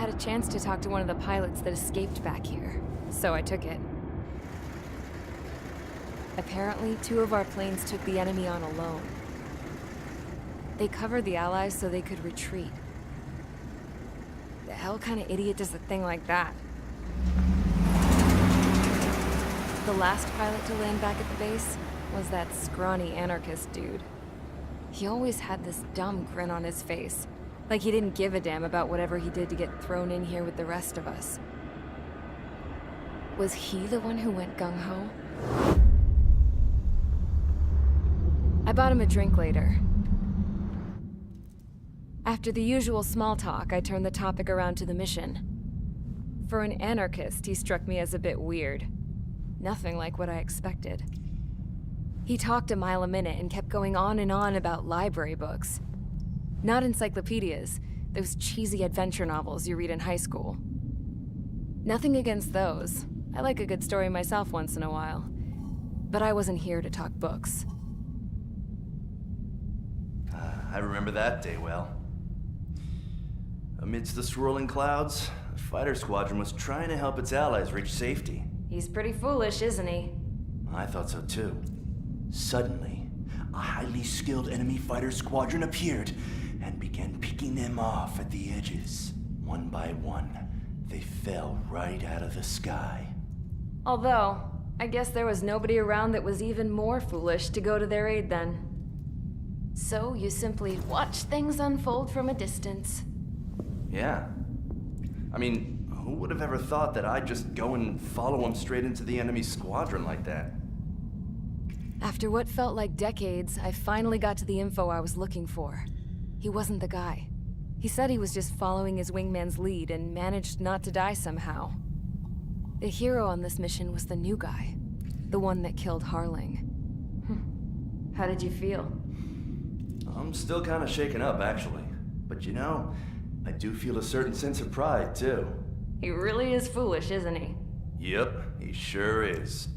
had a chance to talk to one of the pilots that escaped back here, so I took it. Apparently, 2 of our planes took the enemy on alone. They covered the Allies so they could retreat. The hell kind of idiot does a thing like that? The last pilot to land back at the base was that scrawny anarchist dude. He always had this dumb grin on his face, like he didn't give a damn about whatever he did to get thrown in here with the rest of us. Was he the one who went gung-ho? I bought him a drink later. After the usual small talk, I turned the topic around to the mission. For an anarchist, he struck me as a bit weird. Nothing like what I expected. He talked a mile a minute and kept going on and on about library books. Not encyclopedias, those cheesy adventure novels you read in high school. Nothing against those. I like a good story myself once in a while. But I wasn't here to talk books. I remember that day well. Amidst the swirling clouds, the fighter squadron was trying to help its allies reach safety. He's pretty foolish, isn't he? I thought so too. Suddenly, a highly skilled enemy fighter squadron appeared and began picking them off at the edges. One by one, they fell right out of the sky. Although, I guess there was nobody around that was even more foolish to go to their aid then. So you simply watch things unfold from a distance. Yeah. I mean, who would have ever thought that I'd just go and follow him straight into the enemy squadron like that? After what felt like decades, I finally got to the info I was looking for. He wasn't the guy. He said he was just following his wingman's lead and managed not to die somehow. The hero on this mission was the new guy. The one that killed Harling. How did you feel? I'm still kind of shaken up, actually. But you know, I do feel a certain sense of pride, too. He really is foolish, isn't he? Yep, he sure is.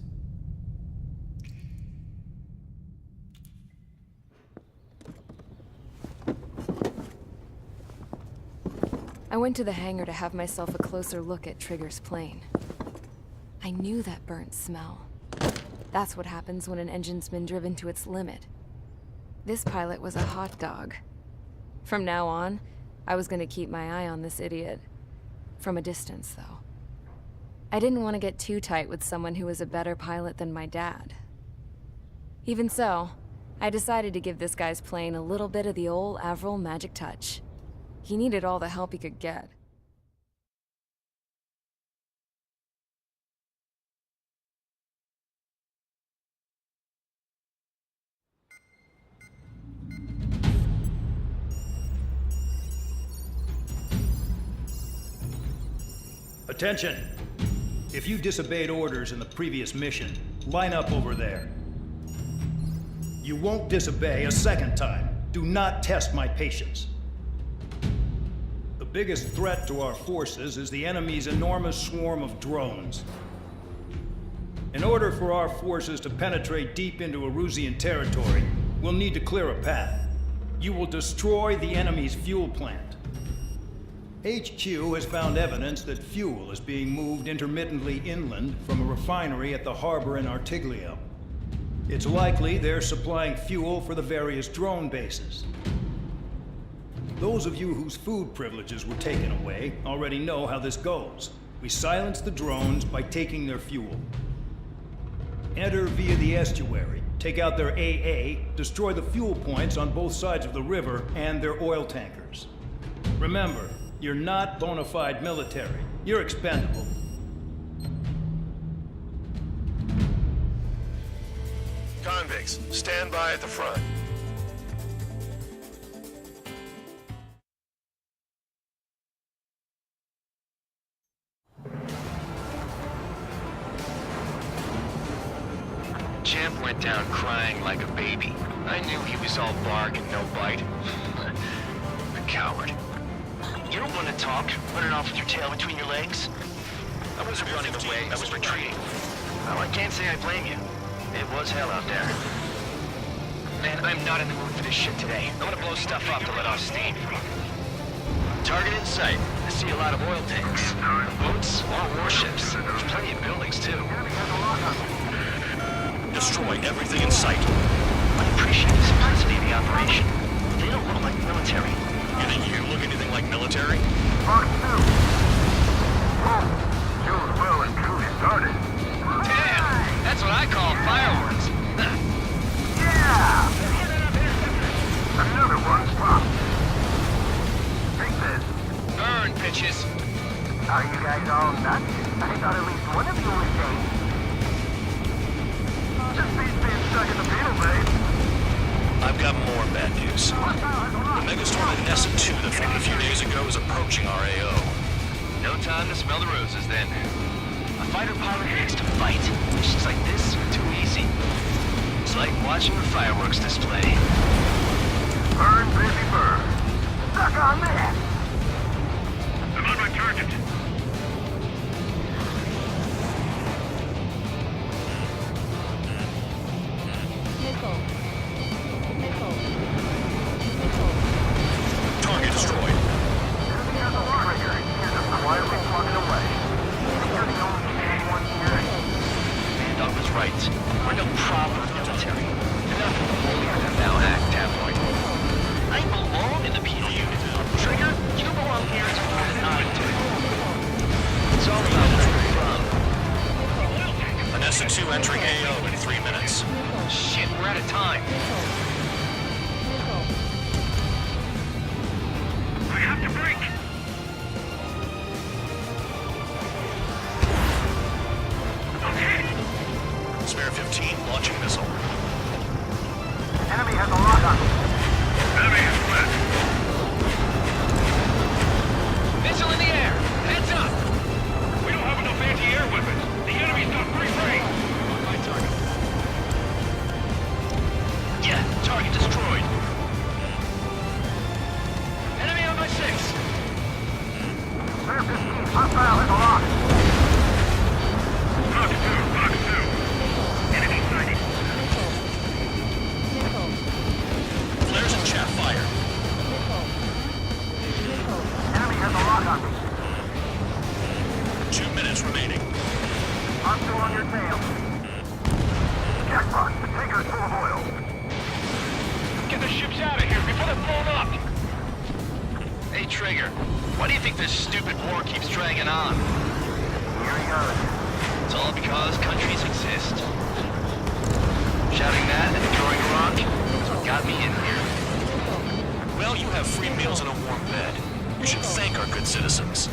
I went to the hangar to have myself a closer look at Trigger's plane. I knew that burnt smell. That's what happens when an engine's been driven to its limit. This pilot was a hot dog. From now on, I was gonna keep my eye on this idiot. From a distance, though. I didn't want to get too tight with someone who was a better pilot than my dad. Even so, I decided to give this guy's plane a little bit of the old Avril magic touch. He needed all the help he could get. Attention! If you disobeyed orders in the previous mission, line up over there. You won't disobey a second time. Do not test my patience. The biggest threat to our forces is the enemy's enormous swarm of drones. In order for our forces to penetrate deep into Erusian territory, we'll need to clear a path. You will destroy the enemy's fuel plant. HQ has found evidence that fuel is being moved intermittently inland from a refinery at the harbor in Artiglio. It's likely they're supplying fuel for the various drone bases. Those of you whose food privileges were taken away already know how this goes. We silence the drones by taking their fuel. Enter via the estuary, take out their AA, destroy the fuel points on both sides of the river and their oil tankers. Remember, you're not bona fide military. You're expendable. Convicts, stand by at the front. Champ went down crying like a baby. I knew he was all bark and no bite. A coward. You don't want to talk, running off with your tail between your legs. I wasn't running away, I was retreating. Well, I can't say I blame you. It was hell out there. Man, I'm not in the mood for this shit today. I'm gonna blow stuff up to let off steam. Target in sight. I see a lot of oil tanks. Boats or warships. There's plenty of buildings, too. Destroy everything in sight. I appreciate the simplicity of the operation. They don't look like military. You think you look anything like military? Mark 2. Whoa. Show's well and truly started. Damn! That's what I call fireworks. Yeah! Another one's popped. Take this. Burn, bitches. Are you guys all nuts? I thought at least one of you was safe. Just beats being stuck in the field, babe. I've got more bad news. The megastorm at Nessa 2 that formed a few days ago is approaching our AO. No time to smell the roses, then. A fighter pilot needs to fight. Missions like this are too easy. It's like watching a fireworks display. Burn, baby, burn. Suck on that! I'm on my target. Target destroyed. Here's the water here. Here's us quietly plugging away. You're the only human one here. Doug was right. We're no proper military. Enough of the holier than thou act, tabloid. I belong in the penal unit. Trigger, you belong here as more than I do. It's all about where you're from. Nessa 2 entering AO in 3 minutes. Shit, we're out of time. I have to break. Okay. Spare 15 launching missile. Enemy has a lock on me. Enemy has fled. Missile in the air! Heads up! We don't have enough anti-air weapons. The enemy's got free range. My target. Yeah, target destroyed. Enemy on my 6. Spare 15. Hostile has a lock. Box 2. Enemy sighted. Flares and chaff fire. Enemy has a lock on me. 2 minutes remaining. Hostile on your tail. Jackpot. The tanker's full of oil. Get the ships out of here before they're blown up. Hey, Trigger. Why do you think this stupid war keeps dragging on? Here he goes. It's all because countries exist. Shouting that and throwing a rock is what got me in here. Well, you have free meals and a warm bed. You should thank our good citizens.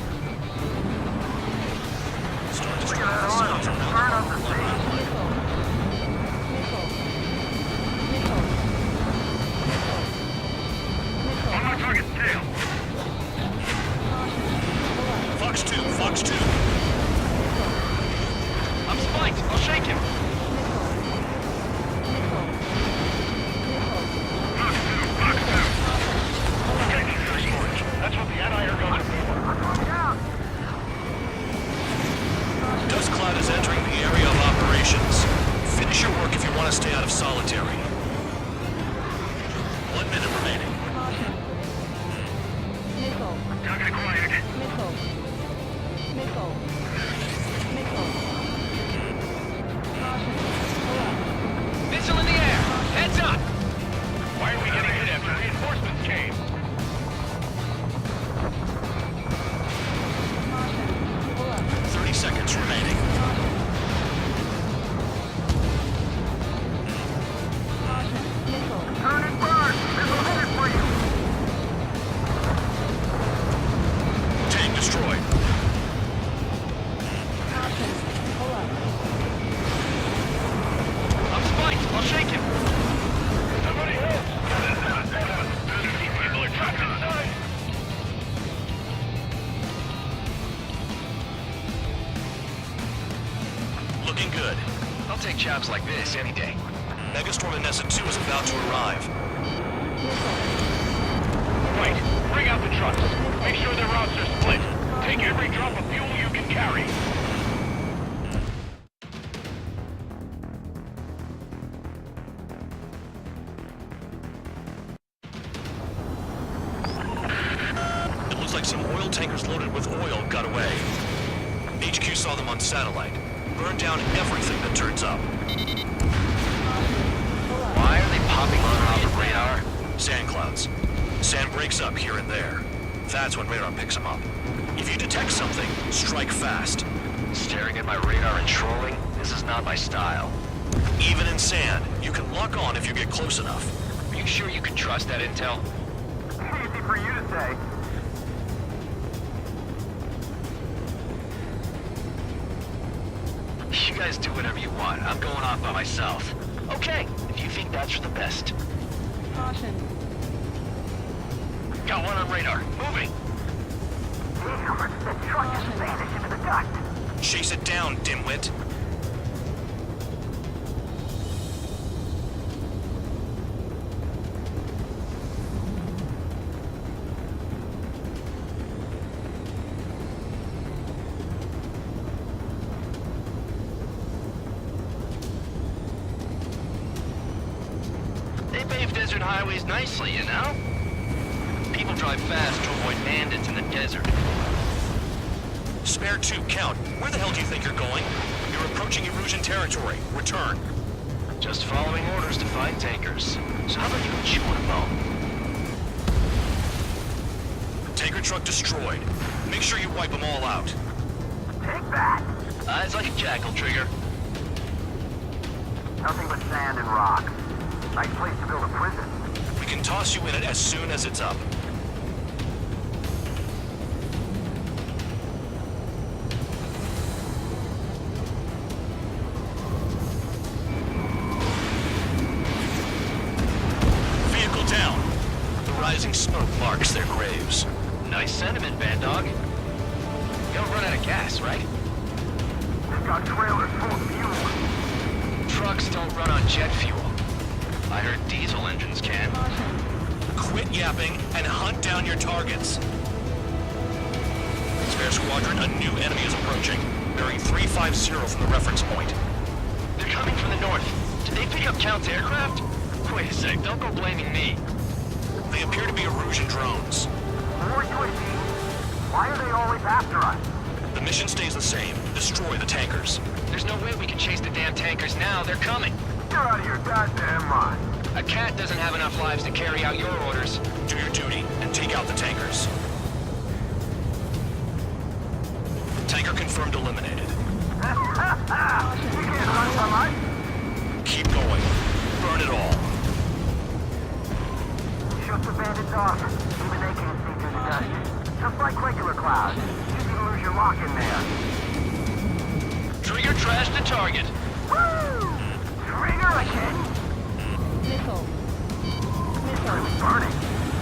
Start Look at that oil. Burn up the sea. On my target's tail. Fox 2, Fox 2. I'm spiked. I'll shake him. Box 2. Getting storage. That's what the anti-air guns are for. I'm going down. Dust Cloud is entering the area of operations. Finish your work if you want to stay out of solitary. 1 minute remaining. Target acquired. Missile in the air. Heads up. Why are we getting hit after reinforcements came? Seconds remaining. Turn and burn! Missile headed for you! Tank destroyed. I'm spiked. I'll shake him. Somebody help! People are trapped inside! Looking good. I'll take jobs like this any day. Megastorm in Nessa 2 is about to arrive. Right. Bring out the trucks. Make sure their routes are split. Take every drop of fuel you can carry. like some oil tankers loaded with oil got away. HQ saw them on satellite. Burned down everything that turns up. Why are they popping on and off the radar? Sand clouds. Sand breaks up here and there. That's when radar picks them up. If you detect something, strike fast. Staring at my radar and trolling? This is not my style. Even in sand, you can lock on if you get close enough. Are you sure you can trust that intel? Easy for you to say. You guys do whatever you want. I'm going off by myself. Okay, if you think that's for the best. Caution. Got one on radar. Moving. The truck just vanished into the duct. Chase it down, dimwit. They pave desert highways nicely, you know? People drive fast to avoid bandits in the desert. Spare 2, count. Where the hell do you think you're going? You're approaching Erusian territory. Return. Just following orders to find tankers. So how about you chew on a bone? Tanker truck destroyed. Make sure you wipe them all out. Take that. Eyes like a jackal, Trigger. Nothing but sand and rock. Nice place to build a prison. We can toss you in it as soon as it's up. Vehicle down. The rising smoke marks their graves. Nice sentiment, Bad Dog. You don't run out of gas, right? We've got trailers full of fuel. Trucks don't run on jet fuel. I heard diesel engines can. Quit yapping and hunt down your targets. Spare Squadron, a new enemy is approaching. Bearing 350 from the reference point. They're coming from the north. Did they pick up Count's aircraft? Wait a sec, don't go blaming me. They appear to be Erusian drones. More UAVs? Why are they always after us? The mission stays the same. Destroy the tankers. There's no way we can chase the damn tankers now. They're coming. You're out of your goddamn mind. A cat doesn't have enough lives to carry out your orders. Do your duty and take out the tankers. Tanker confirmed eliminated. You can't run from us. Keep going. Burn it all. Shoot the bandits off. Even they can't see through the dust. Just like regular clouds. You can lose your lock in there. Trigger trashed the target. Woo! Trigger again? Missile. Missile. Burning.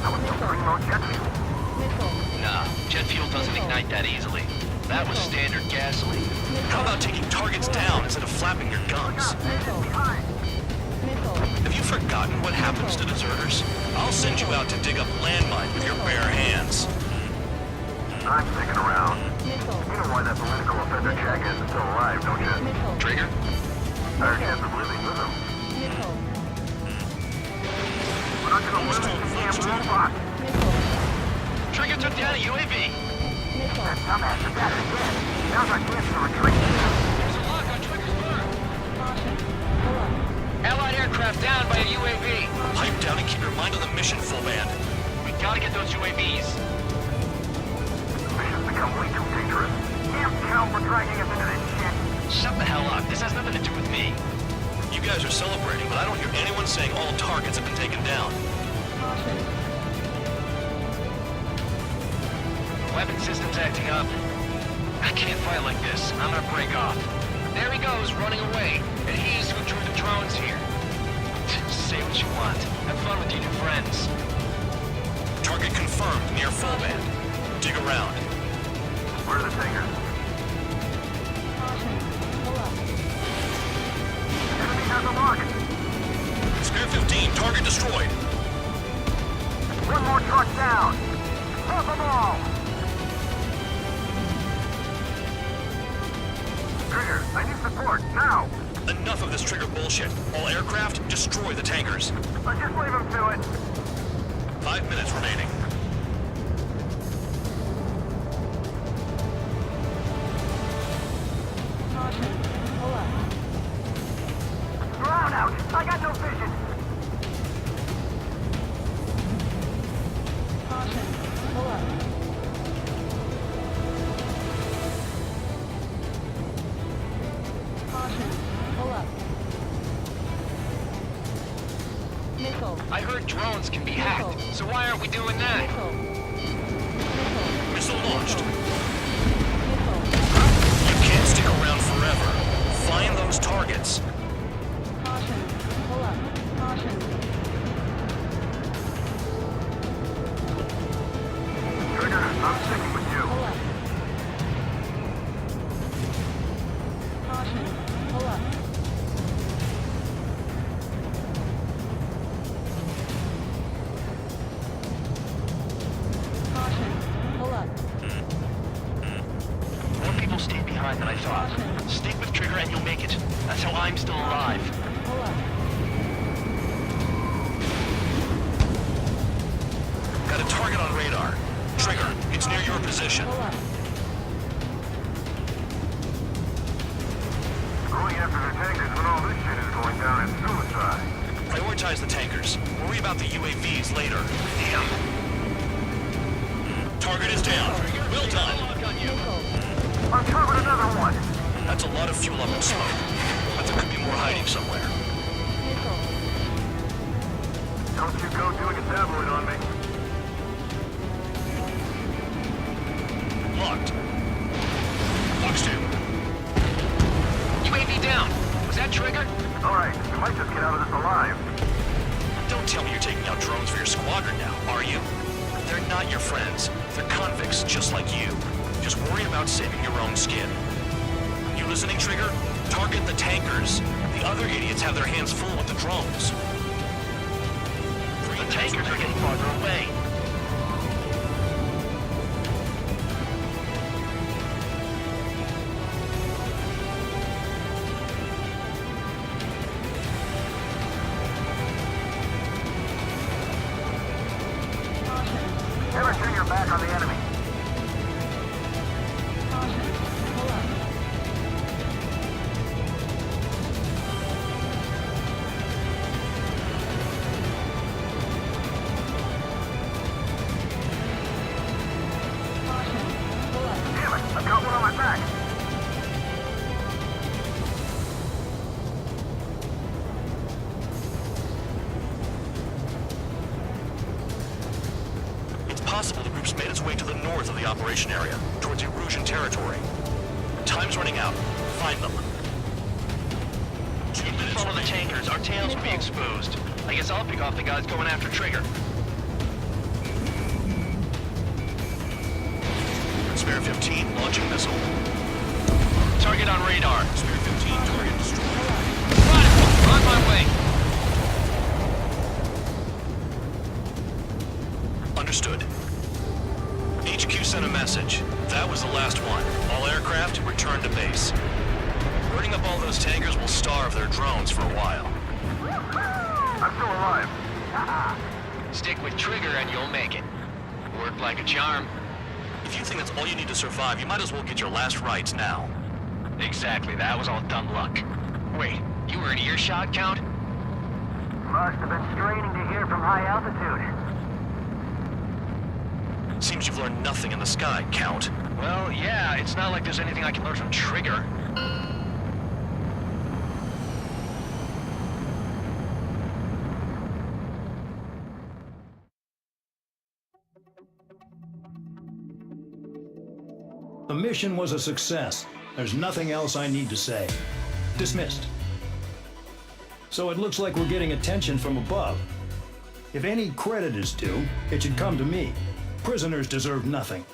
I was bring more jet fuel. Missile. Nah, jet fuel doesn't ignite that easily. That was standard gasoline. How about taking targets down instead of flapping your guns? Missile. Behind. Missile. Have you forgotten what happens to deserters? I'll send you out to dig up landmine with your bare hands. I'm sticking around. Missile. You know why that political offender check isn't still alive, don't you? Missile. Trigger? Better chance of living with him. Missile. We're not gonna lose this damn robot. Missile. Trigger took down a UAV. Missile. That dumbass is at it again. Now's our chance to retreat. There's a lock on Trigger's bar. Caution. Pull up. Allied aircraft down by a UAV. Pipe down and keep your mind on the mission, full band. We gotta get those UAVs. Mission's become way too dangerous. Damn Cal for dragging us into this shit. Shut the hell up. This has nothing to do with me. You guys are celebrating, but I don't hear anyone saying all targets have been taken down. Caution. Weapon system's acting up. I can't fight like this. I'm gonna break off. There he goes, running away. And he's who drew the drones here. Say what you want. Have fun with your new friends. Target confirmed near full band. Dig around. Where are the tankers? Caution. Pull up. Enemy has a lock. Spare 15, target destroyed. One more truck down. Drop them all. Trigger, I need support, now. Enough of this Trigger bullshit. All aircraft, destroy the tankers. Just leave him to it. 5 minutes remaining. Caution. Pull up. Caution. Pull up. Missile. I heard drones can be hacked, so why aren't we doing that? Missile. Missile launched. Missile. You can't stick around forever. Find those targets. Caution. Pull up. Caution. Trigger, I'm sticking with you. Pull up. Caution. Pull up. Caution. Pull up. More people stayed behind than I thought. Stick with Trigger and you'll make it. That's how I'm still alive. Pull up. Got a target on radar. Trigger, it's near your position. Pull up. Going after the tankers when all this shit is going down is suicide. Prioritize the tankers. Worry about the UAVs later. Damn. Target is down. Well done. Missile. Uncovered another one. That's a lot of fuel up in smoke. But there could be more hiding somewhere. Missile. Don't you go doing a tabloid on me. Locked. Box 2. UAV down. Was that Trigger? All right, we might just get out of this alive. Don't tell me you're taking out drones for your squadron now, are you? They're not your friends. They're convicts just like you. Just worry about saving your own skin. You listening, Trigger? Target the tankers. The other idiots have their hands full with the drones. The tankers are getting farther away. Never turn your back on the enemy. Caution. Pull up. Caution. Pull up. Damn it, I've got one on my back. It's possible the group's made its way to the north of the operation area, towards Erusian territory. Time's running out. Find them. 2 minutes Follow the remaining. tankers. Our tails will be exposed. I guess I'll pick off the guys going after Trigger. Spare 15, launching missile. Target on radar. Spare 15, target destroyed. Run! On my way. Understood. HQ sent a message. That was the last one. All aircraft, return to base. Burning up all those tankers will starve their drones for a while. I'm still alive. Stick with Trigger and you'll make it. Worked like a charm. If you think that's all you need to survive, you might as well get your last rites now. Exactly, that was all dumb luck. Wait, you were in earshot, Count? Must have been straining to hear from high altitude. Seems you've learned nothing in the sky, Count. Well, yeah, it's not like there's anything I can learn from Trigger. The mission was a success. There's nothing else I need to say. Dismissed. So it looks like we're getting attention from above. If any credit is due, it should come to me. Prisoners deserve nothing.